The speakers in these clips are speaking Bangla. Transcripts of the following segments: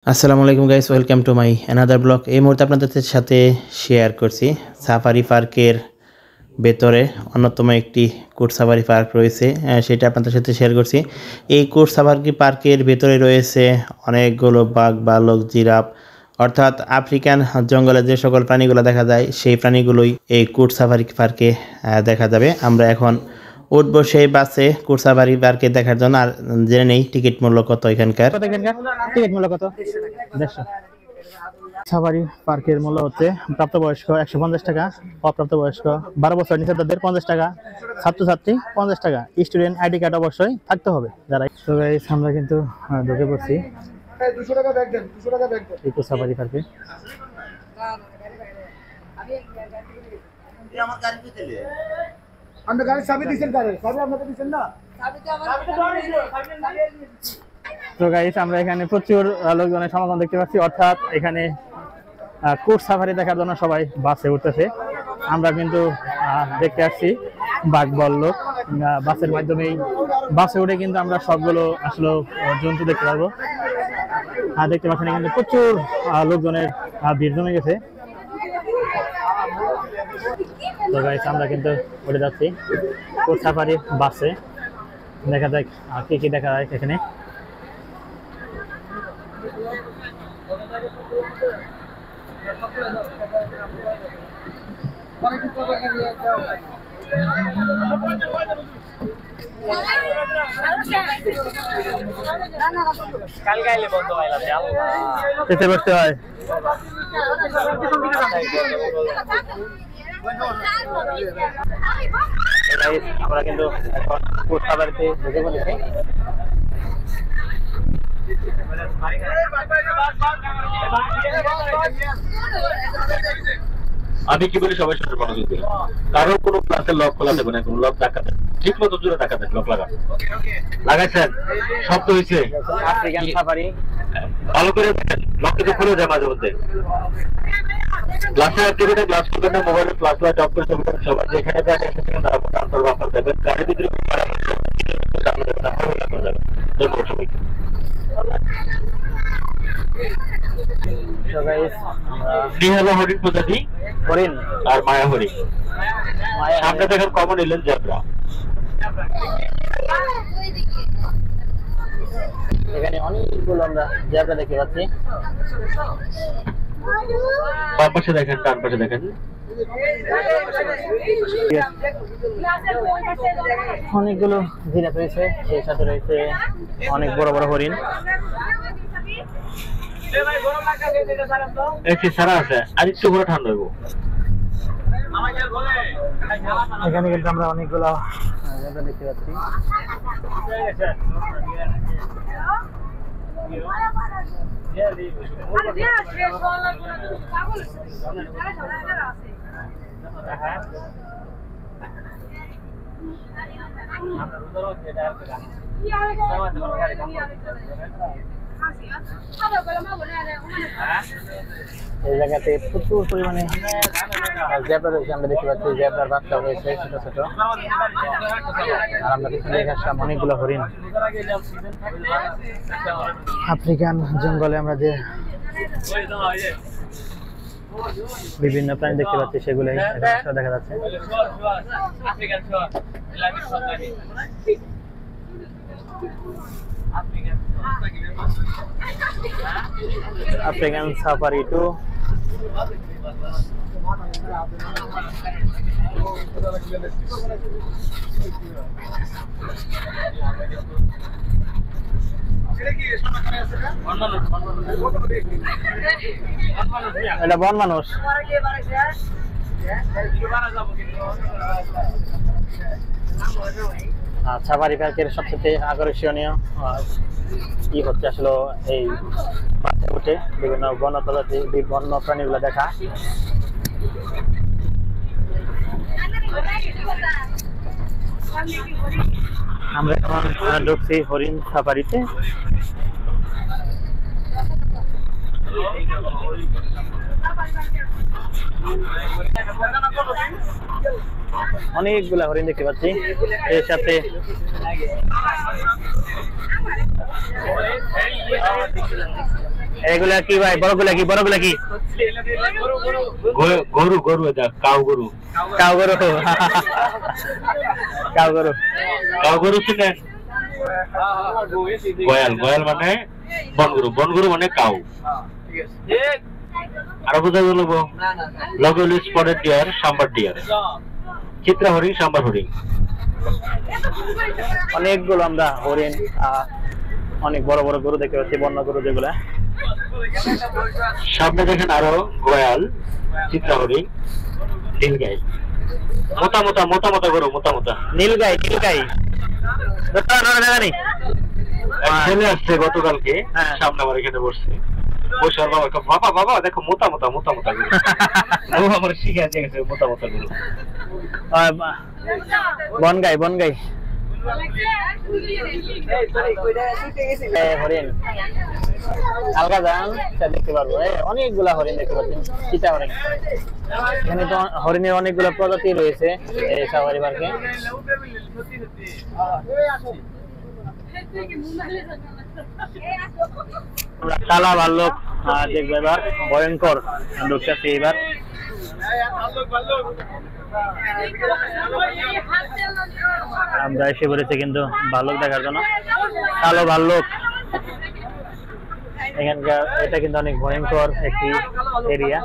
আসসালামু আলাইকুম guys, welcome to my another blog. এই মুহূর্তে আপনাদের সাথে শেয়ার করছি সাফারি পার্কের ভেতরে অন্যতম একটি কোট সাফারি পার্ক রয়েছে, সেটা আপনাদের সাথে শেয়ার করছি। এই কোট সাফারি পার্কের ভেতরে রয়েছে অনেকগুলো বাঘ, ভালুক, জিরাফ, অর্থাৎ আফ্রিকান জঙ্গলে যে সকল প্রাণীগুলো দেখা যায় সেই প্রাণীগুলোই এই কোট সাফারি পার্কে দেখা যাবে। আমরা এখন উঠবো সেই বাসে কোট সাফারি পার্কে দেখার জন্য। আর জেনে নেই টিকিট মূল্য কত এখানকার। টিকিট মূল্য কত? 150। সাফারি পার্কের মূল্য হচ্ছে প্রাপ্তবয়স্ক 150 টাকা, অপ্রাপ্তবয়স্ক 12 বছর নিচে তাদের 50 টাকা, ছাত্রছাত্রী 50 টাকা, স্টুডেন্ট আইডি কার্ড অবশ্যই থাকতে হবে যারা। তো গাইস আমরা কিন্তু ঢুকে পড়ছি 200 টাকা ব্যাগ দেন, 200 টাকা ব্যাগ দেন। ইকো সাফারি পার্কে। আমার গাড়িতে দিলে আমরা গাড়ির চাবি দিছেন, গাড়ির চাবি আপনাকে দিছেন না? চাবি তো আমার তো গাইস আমরা এখানে প্রচুর লোকজনের সমাগম দেখতে পাচ্ছি, অর্থাৎ এখানে কোট সাফারি দেখার জন্য সবাই বাসে উঠতেছে। আমরা কিন্তু দেখতে আসছি বাঘ, ভাল্লুক। বাসের মাধ্যমেই বাসে উঠে কিন্তু আমরা সবগুলো আসলে জন্তু দেখতে পারবো। দেখতে পাচ্ছেন কিন্তু প্রচুর লোকজনের ভিড় জমে গেছে। তো গাইস আমরা কিন্তু উঠে যাচ্ছি কোট সাফারি বাসে। দেখা যাক কি কি দেখা যায় এখানে। যেতে বসতে হয়। আমরা কিন্তু এখন কোট সাফারিতে ঢুকে পড়েছি। আমি কি বলি, সবাই সাথে মনোযোগ দিন। কারো কোনো ক্লাসের লক খোলা দেবে না, কোনো লক টাকা ঠিক মতো জোরে টাকা দেন, লক লাগান। লাগাইছেন? শব্দ হয়েছে? আফ্রিকান সাফারি ভালো করে দেখেন, লক কিন্তু খুলে যায় মাঝে মধ্যে। গ্লাসে অ্যাক্টিভিটি গ্লাস করবেন না, মোবাইলে ফ্ল্যাশ লাইট অফ করে চলবেন। সবাই যেখানে যায় সেখানে তারা আনসার বাফার দেবেন। গাড়ির ভিতরে হরিণ প্রজাতি, হরিণ আর মায়া হরিণ। সামনে দেখেন কমন এলেন জেব্রা। এখানে অনেকগুলো আমরা জেব্রা দেখতে পাচ্ছি। বাম পাশে দেখেন, ডান পাশে দেখেন, অনেকগুলো জিরাফ রয়েছে, সেই সাথে রয়েছে অনেক বড় বড় হরিণ। সারা আছে, আর একটু করে ঠান্ডা হইব। এখানে কিন্তু আমরা অনেকগুলো জেব্রা দেখতে পাচ্ছি। এই জায়গাতে প্রচুর পরিমাণে জেব্রা রয়েছে, আমরা দেখতে পাচ্ছি জেব্রার বাচ্চা রয়েছে ছোট ছোট। আর আমরা পিছনে দেখে আসলাম অনেকগুলো হরিণ। আফ্রিকান জঙ্গলে আমরা যে বিভিন্ন প্রাণী দেখতে পাচ্ছি সেগুলোই দেখা যাচ্ছে। African safari 2। এটা বন মানুষ। সাফারি পার্কের সবচেয়ে আকর্ষণীয় কি হচ্ছে আসলে এই পার্কে উঠে বিভিন্ন বন্য প্রজাতি, বন্য প্রাণীগুলো দেখা। আমরা এখন ঢুকছি হরিণ সাফারিতে। অনেকগুলা হরিণ দেখতে পাচ্ছি, এর সাথে এগুলা কি ভাই? বড়গুলা কি? বড়গুলা কি? গরু গরু এটা কাউ গরু। কাউ গরু। কাউ গরু। কাউ গরু চিনেন? গয়াল গয়াল মানে বনগরু, বনগরু মানে কাউ। আরো বোঝা গেল লগে হলো স্পটেড ডিয়ার, সাম্বার ডিয়ার, চিত্রা হরিণ, সাম্বার হরিণ। অনেকগুলো আমরা হরিণ, অনেক বড় বড় গরু দেখতে পাচ্ছি, বন্য গরু যেগুলা। সামনে দেখেন আরো গয়াল, চিত্রা হরিণ, নীলগাই, মোটা মোটা মোটা মোটা গরু, মোটা মোটা। নীলগাই, নীলগাই ছেলে আসছে গতকালকে, হ্যাঁ। সামনে আমার এখানে বসছে, বসে ওর বাবা বাবা বাবা দেখো মোটা মোটা মোটা মোটা গরু। ও আমার শিখে আছে গেছে মোটা মোটা গরু। বনগাই, বনগাই হরিণ আলগা যান দেখতে পারবো। অনেকগুলা হরিণ দেখতে পাচ্ছি, চিতা হরিণ। এখানে তো হরিণের অনেকগুলো প্রজাতি রয়েছে এই সাফারি পার্কে। আমরা কালা ভাল্লুক দেখবো এবার, ভয়ঙ্কর ঢুকতেছি এবার। আমরা এসে পড়েছি কিন্তু ভাল্লুক দেখার জন্য, কালো ভাল্লুক। এখানকার এটা কিন্তু অনেক ভয়ঙ্কর একটি এরিয়া।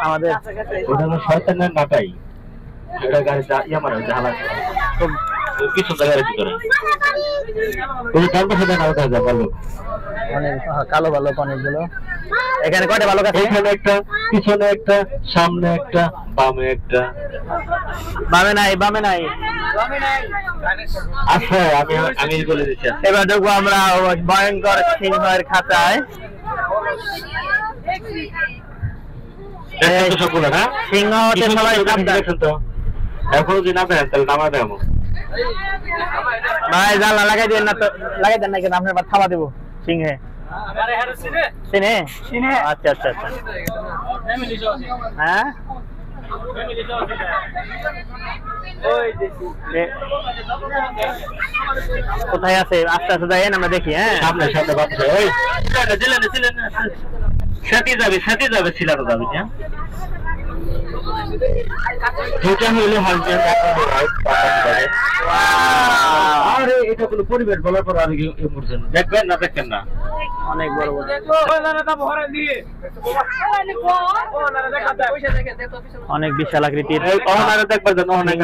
আমাদের শয়তানের নাটাই, এটা গাড়ি ইয়া মারা জাহালা খুব কিছু জায়গার ভিতরে অনেক কালো ভাল্লুক অনেকগুলো। এখানে কয়টা ভাল্লুক আছে? এখানে একটা, পিছনে একটা, সামনে একটা, বামে একটা। বামে নাই, বামে নাই। আচ্ছা আমি বলে দিচ্ছি। এবার দেখবো আমরা ভয়ঙ্কর সিংহের খাঁচায়। সবগুলো না সিংহ হচ্ছে সবাই দেখছেন তো, এখনো যদি না দেখেন তাহলে নামা দেবো ভাই। জানলা লাগাই দেন না তো, লাগাই দেন না কেন? আপনার আবার থাবা দেবো সিংহে। চিনে? আচ্ছা আচ্ছা আচ্ছা। হ্যাঁ কোথায় আছে? আস্তে আস্তে যাই আমরা দেখি। হ্যাঁ সামনে সামনে সাথে যাবে, সাথে যাবে, ছিলানো যাবে। হ্যাঁ এটা হইলো হাজবেন্ড। আরে এটা কোনো পরিবেশ বলার পর আর দেখবেন না, দেখেন না, অনেক বড় বড়, অনেক বিশাল আকৃতির। দেখবার জন্য অনেক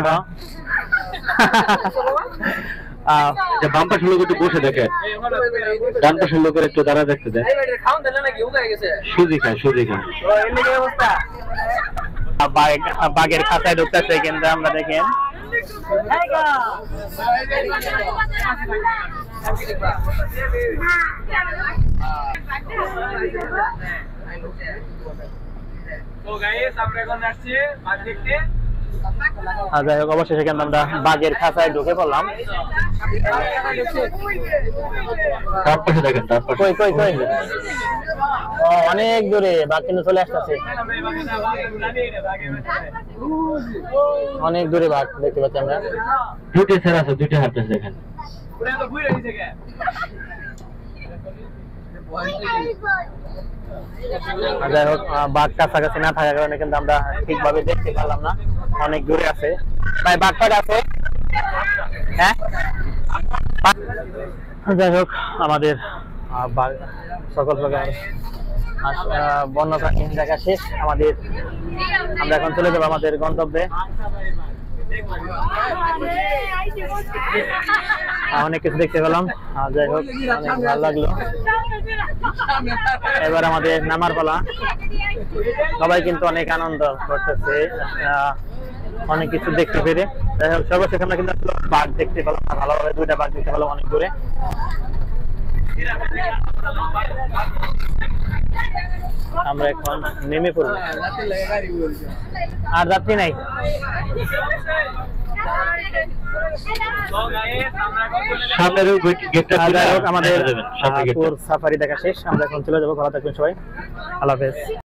বাম পাশের লোক একটু বসে দেখেন, ডান পাশের লোকের একটু দাঁড়া দেখতে দেন। সুজি খায়, সুজি খায়। বাঘের খাঁচায় ঢুকতেছে কিন্তু আমরা দেখেন। যাই হোক, অবশেষে কিন্তু আমরা বাঘের খাঁচায় ঢুকে পড়লাম। দেখেন কই কই কই, অনেক দূরে বাঘ কিন্তু চলে আসতেছে, অনেক দূরে বাঘ দেখতে পাচ্ছি আমরা। দুটো ছেড়ে আছে, দুটো হাঁটতেছে দেখেন। যাই হোক, বাঘ কাছাকাছি না থাকার কারণে কিন্তু আমরা ঠিকভাবে দেখতে পারলাম না, অনেক দূরে আছে। ভাই বাঘ টাঘ আছে? হ্যাঁ, যাই হোক, আমাদের সকল প্রকার বন্যপ্রাণী দেখা শেষ আমাদের। আমরা এখন চলে যাবো আমাদের গন্তব্যে। অনেক কিছু দেখতে পেলাম, যাই হোক অনেক ভালো লাগলো। এবার আমাদের নামার পালা। সবাই কিন্তু অনেক আনন্দ করতেছে অনেক কিছু দেখতে পেরে। যাই হোক, সর্বশেষ আমরা কিন্তু বাঘ দেখতে পেলাম, ভালোভাবে দুইটা বাঘ দেখতে পেলাম অনেক দূরে। আমরা এখন নেমে পড়ব, আর যাত্রী নাই। সামনের ওই গেটটা যাই হোক, আমাদের সামনে গেটটা সাফারি দেখা শেষ, আমরা এখন চলে যাবো। ভালো থাকবেন সবাই, আল্লাহ হাফেজ।